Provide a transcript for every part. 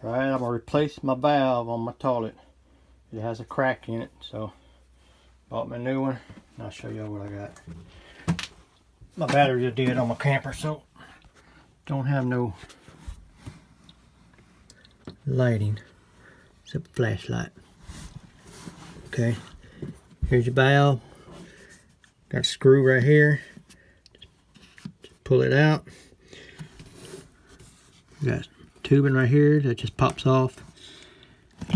Right, I'm gonna replace my valve on my toilet. It has a crack in it, so bought me a new one. And I'll show y'all what I got. My batteries are dead on my camper, so don't have no lighting except a flashlight. Okay, here's your valve. Got a screw right here. Just pull it out. Got tubing right here that just pops off,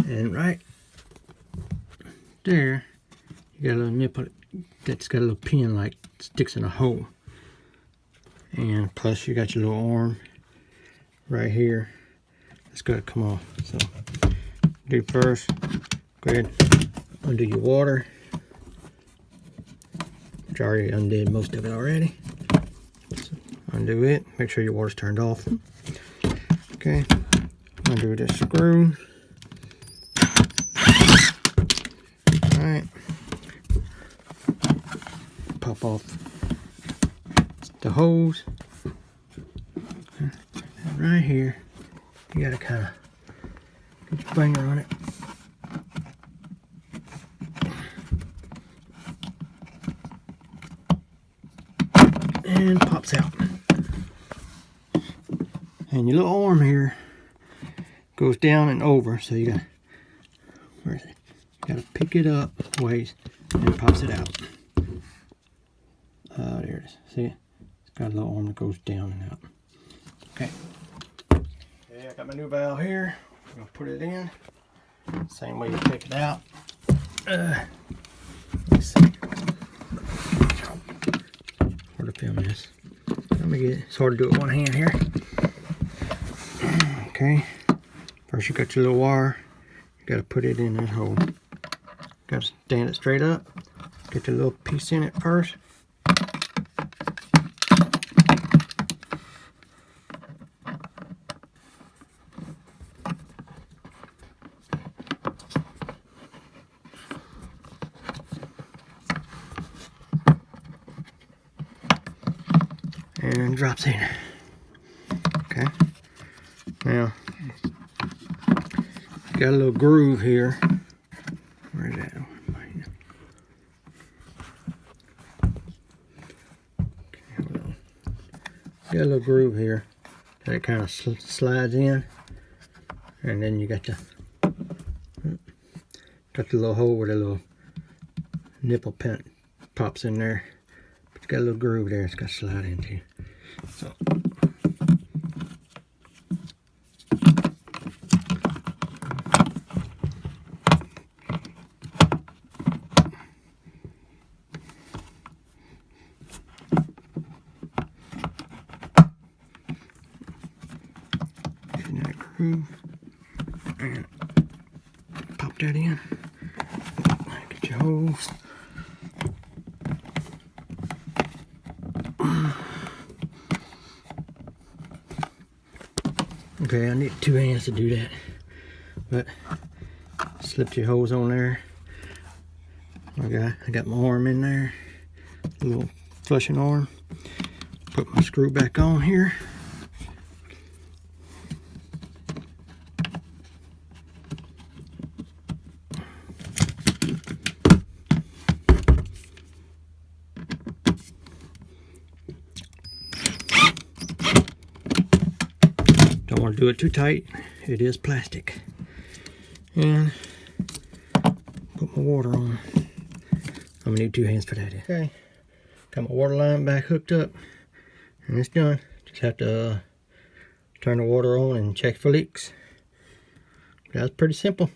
and right there you got a little nipple that's got a little pin like sticks in a hole, and plus you got your little arm right here that's got to come off. So do first, go ahead, undo your water, which I already undid most of it already. So undo it, make sure your water's turned off. Okay, undo this screw. Alright, pop off the hose. And right here, you gotta kind of get your finger on it. And pops out. And your little arm here goes down and over, so you gotta, where is it? You gotta pick it up ways and it pops it out. There it is. See it? It's got a little arm that goes down and out. Okay. Okay, I got my new valve here. I'm gonna put it in. Same way you take it out. Let's see. Hard to film this. Let me get it. It's hard to do it with one hand here. Okay, first you got your little wire, you got to put it in that hole. Got to stand it straight up, get the little piece in it first. And drops in. Okay. Now, got a little groove here. Where's that? Got a little groove here that it kind of slides in, and then you got the little hole where the little nipple pin pops in there. But you got a little groove there it's got to slide into. So. That groove and pop that in. Get your hose. Okay, I need 2 hands to do that, but slip your hose on there. I got my arm in there, a little flushing arm. Put my screw back on here. Don't want to do it too tight. It is plastic. And put my water on. I'm gonna need 2 hands for that. Okay. Got my water line back hooked up. And it's done. Just have to turn the water on and check for leaks. That's pretty simple.